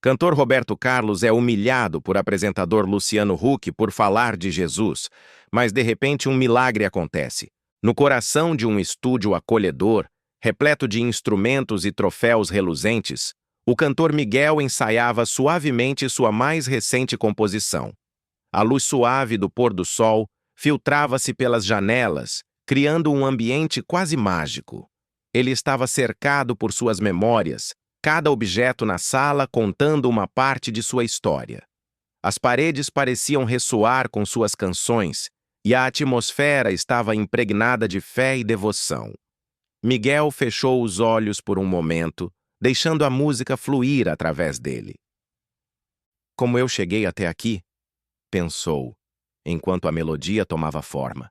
Cantor Roberto Carlos é humilhado por apresentador Luciano Huck por falar de Jesus, mas de repente um milagre acontece. No coração de um estúdio acolhedor, repleto de instrumentos e troféus reluzentes, o cantor Miguel ensaiava suavemente sua mais recente composição. A luz suave do pôr do sol filtrava-se pelas janelas, criando um ambiente quase mágico. Ele estava cercado por suas memórias, cada objeto na sala contando uma parte de sua história. As paredes pareciam ressoar com suas canções, e a atmosfera estava impregnada de fé e devoção. Miguel fechou os olhos por um momento, deixando a música fluir através dele. Como eu cheguei até aqui? Pensou, enquanto a melodia tomava forma.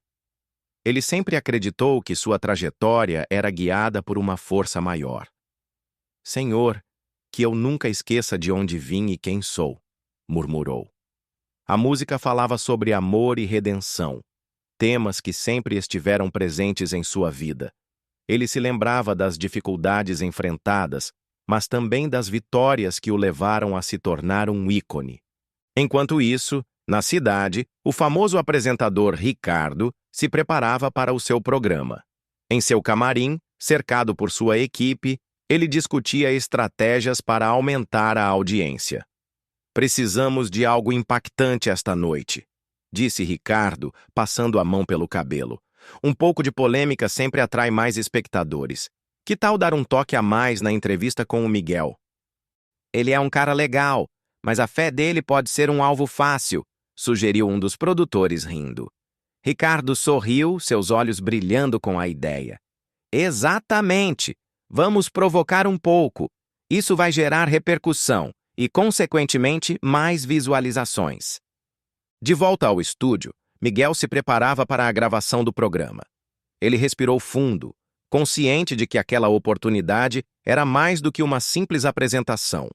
Ele sempre acreditou que sua trajetória era guiada por uma força maior. Senhor, que eu nunca esqueça de onde vim e quem sou, murmurou. A música falava sobre amor e redenção, temas que sempre estiveram presentes em sua vida. Ele se lembrava das dificuldades enfrentadas, mas também das vitórias que o levaram a se tornar um ícone. Enquanto isso, na cidade, o famoso apresentador Ricardo se preparava para o seu programa. Em seu camarim, cercado por sua equipe, ele discutia estratégias para aumentar a audiência. Precisamos de algo impactante esta noite, disse Ricardo, passando a mão pelo cabelo. Um pouco de polêmica sempre atrai mais espectadores. Que tal dar um toque a mais na entrevista com o Miguel? Ele é um cara legal, mas a fé dele pode ser um alvo fácil, sugeriu um dos produtores rindo. Ricardo sorriu, seus olhos brilhando com a ideia. Exatamente! Vamos provocar um pouco. Isso vai gerar repercussão e, consequentemente, mais visualizações. De volta ao estúdio, Miguel se preparava para a gravação do programa. Ele respirou fundo, consciente de que aquela oportunidade era mais do que uma simples apresentação.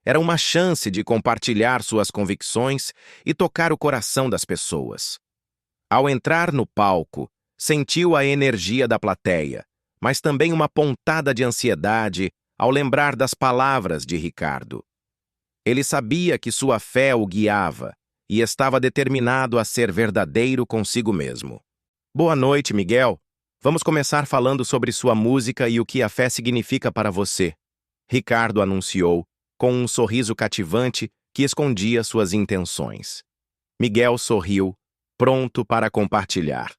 Era uma chance de compartilhar suas convicções e tocar o coração das pessoas. Ao entrar no palco, sentiu a energia da plateia, mas também uma pontada de ansiedade ao lembrar das palavras de Ricardo. Ele sabia que sua fé o guiava e estava determinado a ser verdadeiro consigo mesmo. Boa noite, Miguel. Vamos começar falando sobre sua música e o que a fé significa para você, Ricardo anunciou, com um sorriso cativante que escondia suas intenções. Miguel sorriu, pronto para compartilhar.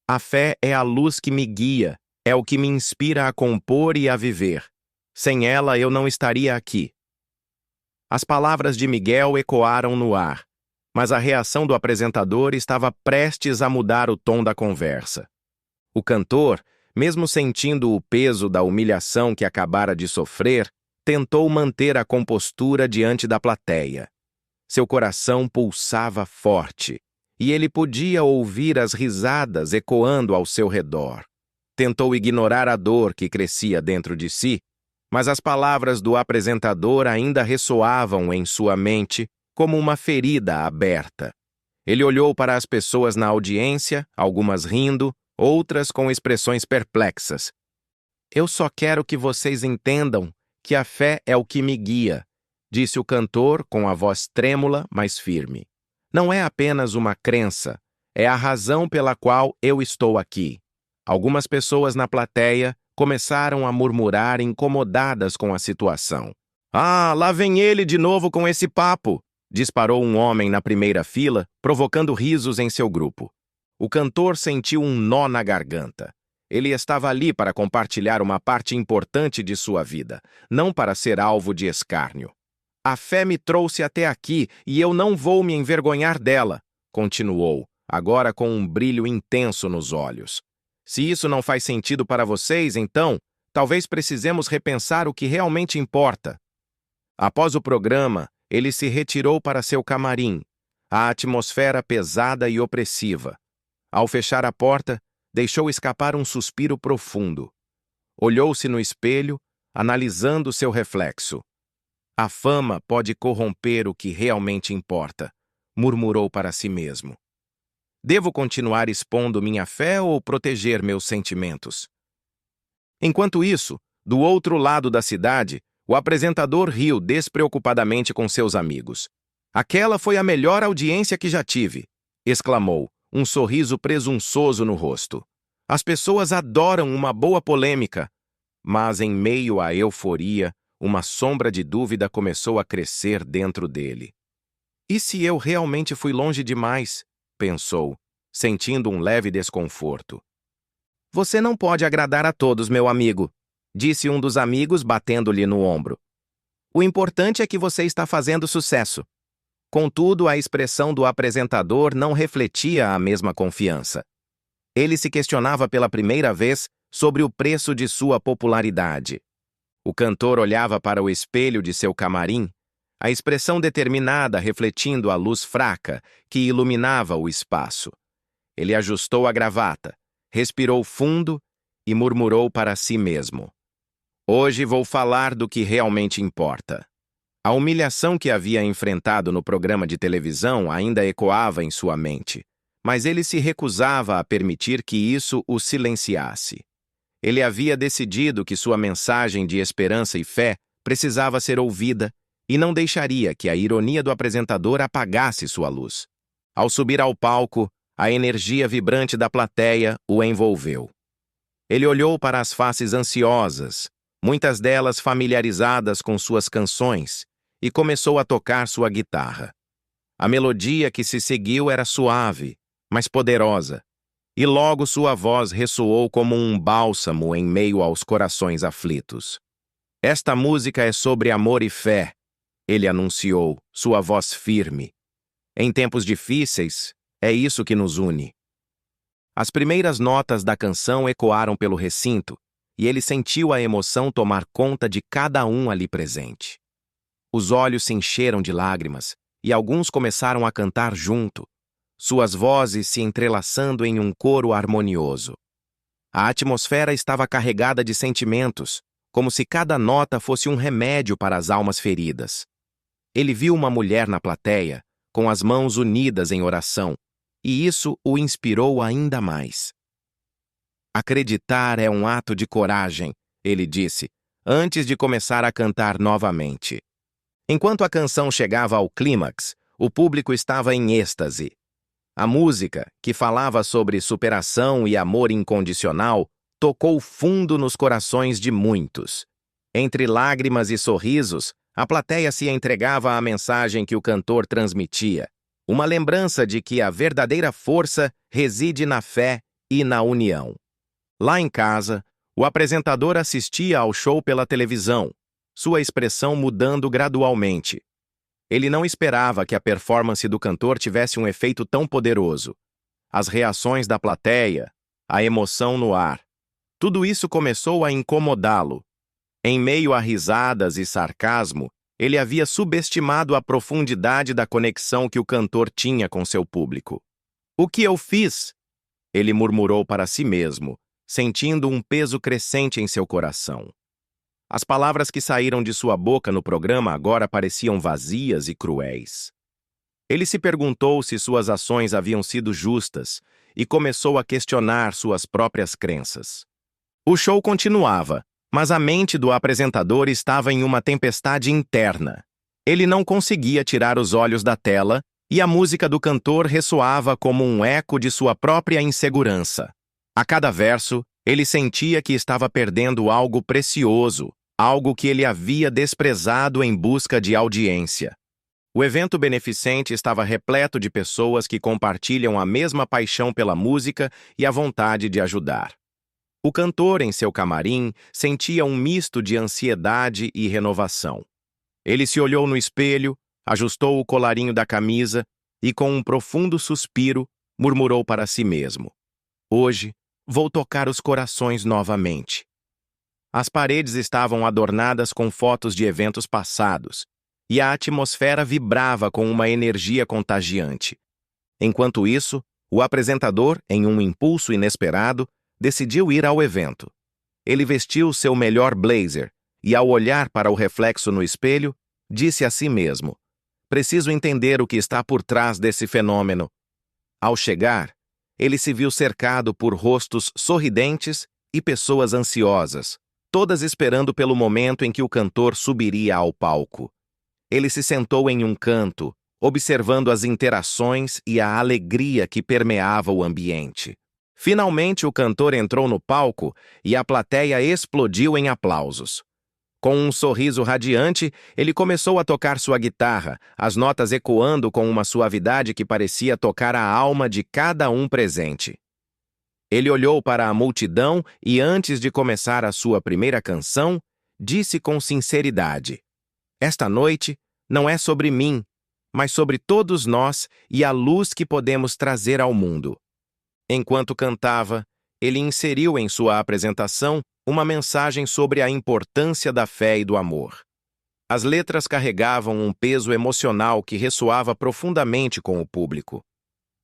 A fé é a luz que me guia, é o que me inspira a compor e a viver. Sem ela, eu não estaria aqui. As palavras de Miguel ecoaram no ar, mas a reação do apresentador estava prestes a mudar o tom da conversa. O cantor, mesmo sentindo o peso da humilhação que acabara de sofrer, tentou manter a compostura diante da plateia. Seu coração pulsava forte, e ele podia ouvir as risadas ecoando ao seu redor. Tentou ignorar a dor que crescia dentro de si, mas as palavras do apresentador ainda ressoavam em sua mente como uma ferida aberta. Ele olhou para as pessoas na audiência, algumas rindo, outras com expressões perplexas. Eu só quero que vocês entendam que a fé é o que me guia, disse o cantor com a voz trêmula, mas firme. Não é apenas uma crença, é a razão pela qual eu estou aqui. Algumas pessoas na plateia começaram a murmurar incomodadas com a situação. Ah, lá vem ele de novo com esse papo! Disparou um homem na primeira fila, provocando risos em seu grupo. O cantor sentiu um nó na garganta. Ele estava ali para compartilhar uma parte importante de sua vida, não para ser alvo de escárnio. A fé me trouxe até aqui e eu não vou me envergonhar dela, continuou, agora com um brilho intenso nos olhos. Se isso não faz sentido para vocês, então, talvez precisemos repensar o que realmente importa. Após o programa, ele se retirou para seu camarim, a atmosfera pesada e opressiva. Ao fechar a porta, deixou escapar um suspiro profundo. Olhou-se no espelho, analisando seu reflexo. A fama pode corromper o que realmente importa, murmurou para si mesmo. Devo continuar expondo minha fé ou proteger meus sentimentos? Enquanto isso, do outro lado da cidade, O apresentador riu despreocupadamente com seus amigos. Aquela foi a melhor audiência que já tive, exclamou, um sorriso presunçoso no rosto. As pessoas adoram uma boa polêmica. Mas, em meio à euforia, uma sombra de dúvida começou a crescer dentro dele. E se eu realmente fui longe demais? Pensou, sentindo um leve desconforto. Você não pode agradar a todos, meu amigo, disse um dos amigos batendo-lhe no ombro. O importante é que você está fazendo sucesso. Contudo, a expressão do apresentador não refletia a mesma confiança. Ele se questionava pela primeira vez sobre o preço de sua popularidade. O cantor olhava para o espelho de seu camarim, a expressão determinada refletindo a luz fraca que iluminava o espaço. Ele ajustou a gravata, respirou fundo e murmurou para si mesmo. Hoje vou falar do que realmente importa. A humilhação que havia enfrentado no programa de televisão ainda ecoava em sua mente, mas ele se recusava a permitir que isso o silenciasse. Ele havia decidido que sua mensagem de esperança e fé precisava ser ouvida e não deixaria que a ironia do apresentador apagasse sua luz. Ao subir ao palco, a energia vibrante da plateia o envolveu. Ele olhou para as faces ansiosas, muitas delas familiarizadas com suas canções, e começou a tocar sua guitarra. A melodia que se seguiu era suave, mas poderosa, e logo sua voz ressoou como um bálsamo em meio aos corações aflitos. Esta música é sobre amor e fé, ele anunciou, sua voz firme. Em tempos difíceis, é isso que nos une. As primeiras notas da canção ecoaram pelo recinto, e ele sentiu a emoção tomar conta de cada um ali presente. Os olhos se encheram de lágrimas, e alguns começaram a cantar junto, suas vozes se entrelaçando em um coro harmonioso. A atmosfera estava carregada de sentimentos, como se cada nota fosse um remédio para as almas feridas. Ele viu uma mulher na plateia, com as mãos unidas em oração, e isso o inspirou ainda mais. Acreditar é um ato de coragem, ele disse, antes de começar a cantar novamente. Enquanto a canção chegava ao clímax, o público estava em êxtase. A música, que falava sobre superação e amor incondicional, tocou fundo nos corações de muitos. Entre lágrimas e sorrisos, a plateia se entregava à mensagem que o cantor transmitia, uma lembrança de que a verdadeira força reside na fé e na união. Lá em casa, o apresentador assistia ao show pela televisão, sua expressão mudando gradualmente. Ele não esperava que a performance do cantor tivesse um efeito tão poderoso. As reações da plateia, a emoção no ar, tudo isso começou a incomodá-lo. Em meio a risadas e sarcasmo, ele havia subestimado a profundidade da conexão que o cantor tinha com seu público. "O que eu fiz?" ele murmurou para si mesmo, sentindo um peso crescente em seu coração. As palavras que saíram de sua boca no programa agora pareciam vazias e cruéis. Ele se perguntou se suas ações haviam sido justas e começou a questionar suas próprias crenças. O show continuava, mas a mente do apresentador estava em uma tempestade interna. Ele não conseguia tirar os olhos da tela e a música do cantor ressoava como um eco de sua própria insegurança. A cada verso, ele sentia que estava perdendo algo precioso, algo que ele havia desprezado em busca de audiência. O evento beneficente estava repleto de pessoas que compartilham a mesma paixão pela música e a vontade de ajudar. O cantor, em seu camarim, sentia um misto de ansiedade e renovação. Ele se olhou no espelho, ajustou o colarinho da camisa e, com um profundo suspiro, murmurou para si mesmo: "Hoje, vou tocar os corações novamente." As paredes estavam adornadas com fotos de eventos passados, e a atmosfera vibrava com uma energia contagiante. Enquanto isso, o apresentador, em um impulso inesperado, decidiu ir ao evento. Ele vestiu seu melhor blazer e, ao olhar para o reflexo no espelho, disse a si mesmo: "Preciso entender o que está por trás desse fenômeno." Ao chegar, ele se viu cercado por rostos sorridentes e pessoas ansiosas, todas esperando pelo momento em que o cantor subiria ao palco. Ele se sentou em um canto, observando as interações e a alegria que permeava o ambiente. Finalmente, o cantor entrou no palco e a plateia explodiu em aplausos. Com um sorriso radiante, ele começou a tocar sua guitarra, as notas ecoando com uma suavidade que parecia tocar a alma de cada um presente. Ele olhou para a multidão e, antes de começar a sua primeira canção, disse com sinceridade: "Esta noite não é sobre mim, mas sobre todos nós e a luz que podemos trazer ao mundo." Enquanto cantava, ele inseriu em sua apresentação uma mensagem sobre a importância da fé e do amor. As letras carregavam um peso emocional que ressoava profundamente com o público.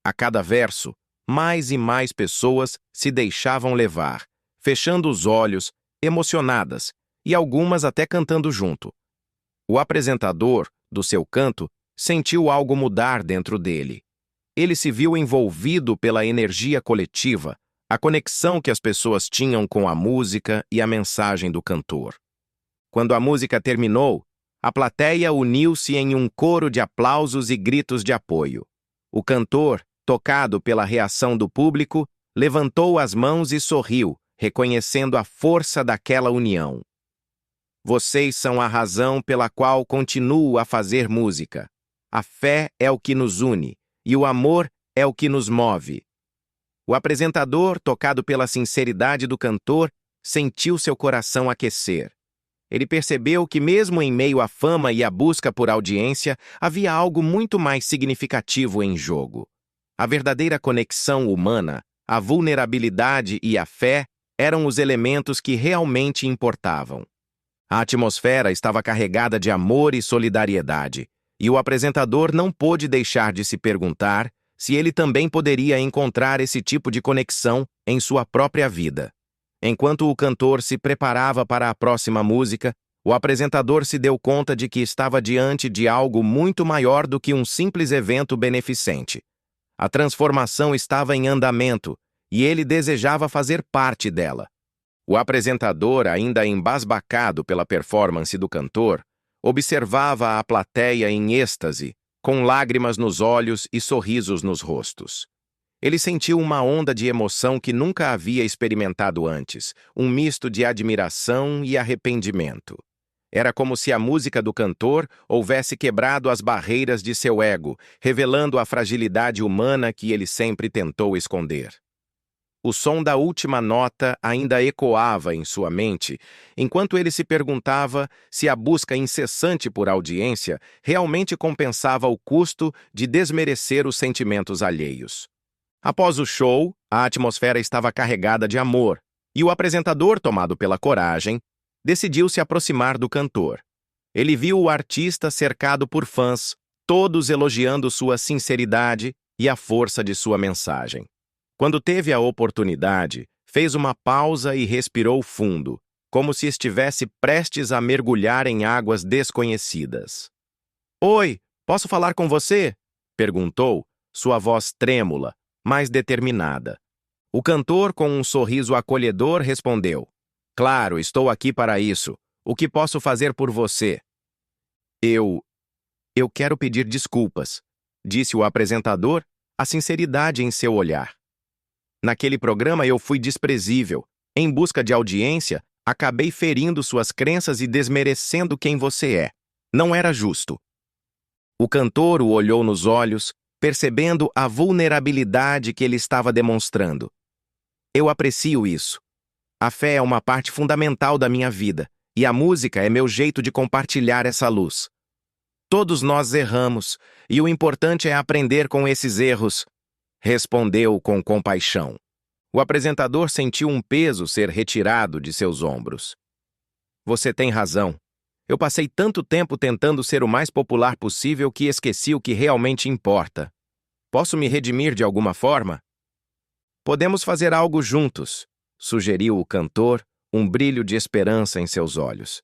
A cada verso, mais e mais pessoas se deixavam levar, fechando os olhos, emocionadas, e algumas até cantando junto. O apresentador, do seu canto, sentiu algo mudar dentro dele. Ele se viu envolvido pela energia coletiva, a conexão que as pessoas tinham com a música e a mensagem do cantor. Quando a música terminou, a plateia uniu-se em um coro de aplausos e gritos de apoio. O cantor, tocado pela reação do público, levantou as mãos e sorriu, reconhecendo a força daquela união. "Vocês são a razão pela qual continuo a fazer música. A fé é o que nos une, e o amor é o que nos move." O apresentador, tocado pela sinceridade do cantor, sentiu seu coração aquecer. Ele percebeu que, mesmo em meio à fama e à busca por audiência, havia algo muito mais significativo em jogo. A verdadeira conexão humana, a vulnerabilidade e a fé eram os elementos que realmente importavam. A atmosfera estava carregada de amor e solidariedade, e o apresentador não pôde deixar de se perguntar se ele também poderia encontrar esse tipo de conexão em sua própria vida. Enquanto o cantor se preparava para a próxima música, o apresentador se deu conta de que estava diante de algo muito maior do que um simples evento beneficente. A transformação estava em andamento, e ele desejava fazer parte dela. O apresentador, ainda embasbacado pela performance do cantor, observava a plateia em êxtase, com lágrimas nos olhos e sorrisos nos rostos. Ele sentiu uma onda de emoção que nunca havia experimentado antes, um misto de admiração e arrependimento. Era como se a música do cantor houvesse quebrado as barreiras de seu ego, revelando a fragilidade humana que ele sempre tentou esconder. O som da última nota ainda ecoava em sua mente, enquanto ele se perguntava se a busca incessante por audiência realmente compensava o custo de desmerecer os sentimentos alheios. Após o show, a atmosfera estava carregada de amor, e o apresentador, tomado pela coragem, decidiu se aproximar do cantor. Ele viu o artista cercado por fãs, todos elogiando sua sinceridade e a força de sua mensagem. Quando teve a oportunidade, fez uma pausa e respirou fundo, como se estivesse prestes a mergulhar em águas desconhecidas. "Oi, posso falar com você?" perguntou, sua voz trêmula, mas determinada. O cantor, com um sorriso acolhedor, respondeu: "Claro, estou aqui para isso. O que posso fazer por você?" Eu quero pedir desculpas", disse o apresentador, a sinceridade em seu olhar. "Naquele programa eu fui desprezível. Em busca de audiência, acabei ferindo suas crenças e desmerecendo quem você é. Não era justo." O cantor o olhou nos olhos, percebendo a vulnerabilidade que ele estava demonstrando. "Eu aprecio isso. A fé é uma parte fundamental da minha vida, e a música é meu jeito de compartilhar essa luz. Todos nós erramos, e o importante é aprender com esses erros", respondeu com compaixão. O apresentador sentiu um peso ser retirado de seus ombros. "Você tem razão. Eu passei tanto tempo tentando ser o mais popular possível que esqueci o que realmente importa. Posso me redimir de alguma forma?" "Podemos fazer algo juntos", sugeriu o cantor, um brilho de esperança em seus olhos.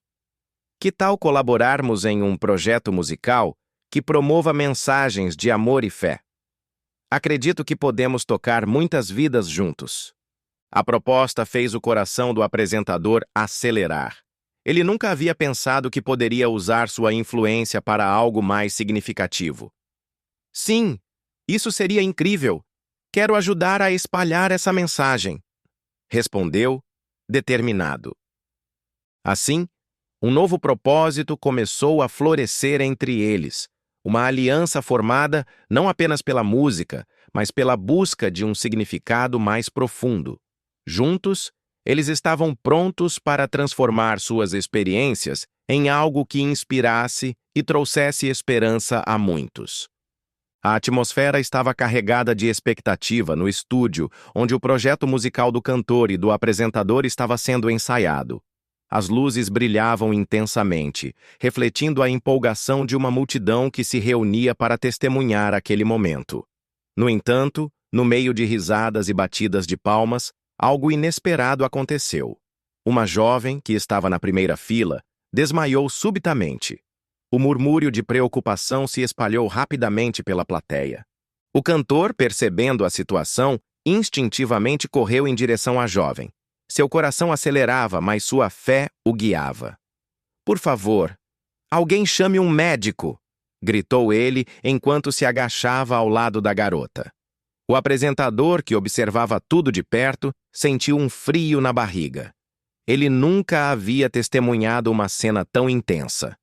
"Que tal colaborarmos em um projeto musical que promova mensagens de amor e fé? Acredito que podemos tocar muitas vidas juntos." A proposta fez o coração do apresentador acelerar. Ele nunca havia pensado que poderia usar sua influência para algo mais significativo. Sim, isso seria incrível. Quero ajudar a espalhar essa mensagem, respondeu, determinado. Assim, um novo propósito começou a florescer entre eles, uma aliança formada não apenas pela música, mas pela busca de um significado mais profundo. Juntos, eles estavam prontos para transformar suas experiências em algo que inspirasse e trouxesse esperança a muitos. A atmosfera estava carregada de expectativa no estúdio, onde o projeto musical do cantor e do apresentador estava sendo ensaiado. As luzes brilhavam intensamente, refletindo a empolgação de uma multidão que se reunia para testemunhar aquele momento. No entanto, no meio de risadas e batidas de palmas, algo inesperado aconteceu. Uma jovem, que estava na primeira fila, desmaiou subitamente. O murmúrio de preocupação se espalhou rapidamente pela plateia. O cantor, percebendo a situação, instintivamente correu em direção à jovem. Seu coração acelerava, mas sua fé o guiava. "Por favor, alguém chame um médico!" gritou ele enquanto se agachava ao lado da garota. O apresentador, que observava tudo de perto, sentiu um frio na barriga. Ele nunca havia testemunhado uma cena tão intensa.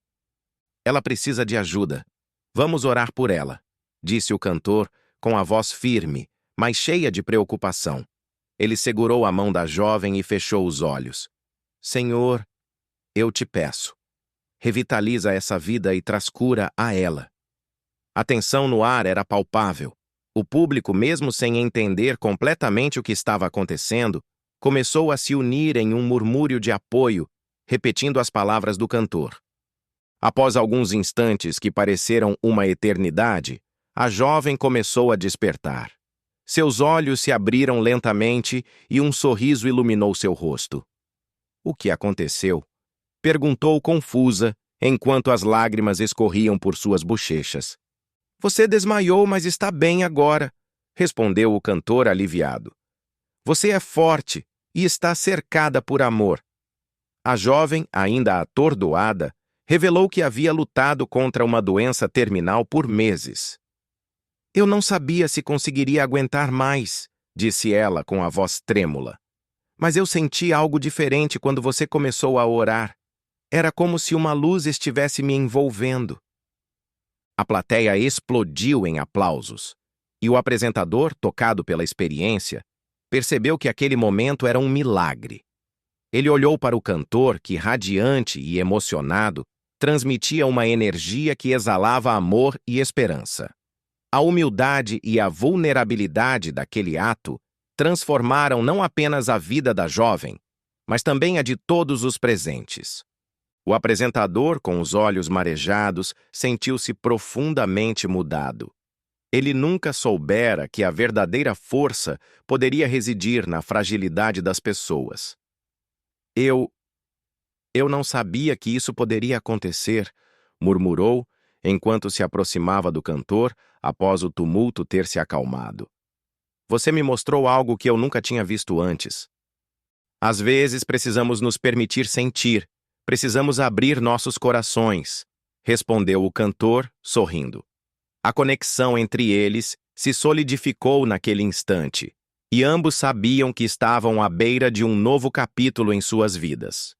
"Ela precisa de ajuda. Vamos orar por ela", disse o cantor, com a voz firme, mas cheia de preocupação. Ele segurou a mão da jovem e fechou os olhos. "Senhor, eu te peço, revitaliza essa vida e traz cura a ela." A tensão no ar era palpável. O público, mesmo sem entender completamente o que estava acontecendo, começou a se unir em um murmúrio de apoio, repetindo as palavras do cantor. Após alguns instantes que pareceram uma eternidade, a jovem começou a despertar. Seus olhos se abriram lentamente e um sorriso iluminou seu rosto. "O que aconteceu?" perguntou confusa, enquanto as lágrimas escorriam por suas bochechas. "Você desmaiou, mas está bem agora", respondeu o cantor aliviado. "Você é forte e está cercada por amor." A jovem, ainda atordoada, revelou que havia lutado contra uma doença terminal por meses. "Eu não sabia se conseguiria aguentar mais", disse ela com a voz trêmula. "Mas eu senti algo diferente quando você começou a orar. Era como se uma luz estivesse me envolvendo." A plateia explodiu em aplausos, e o apresentador, tocado pela experiência, percebeu que aquele momento era um milagre. Ele olhou para o cantor, que, radiante e emocionado, transmitia uma energia que exalava amor e esperança. A humildade e a vulnerabilidade daquele ato transformaram não apenas a vida da jovem, mas também a de todos os presentes. O apresentador, com os olhos marejados, sentiu-se profundamente mudado. Ele nunca soubera que a verdadeira força poderia residir na fragilidade das pessoas. Eu não sabia que isso poderia acontecer", murmurou, enquanto se aproximava do cantor, após o tumulto ter se acalmado. "Você me mostrou algo que eu nunca tinha visto antes. Às vezes precisamos nos permitir sentir, precisamos abrir nossos corações", respondeu o cantor, sorrindo. A conexão entre eles se solidificou naquele instante, e ambos sabiam que estavam à beira de um novo capítulo em suas vidas.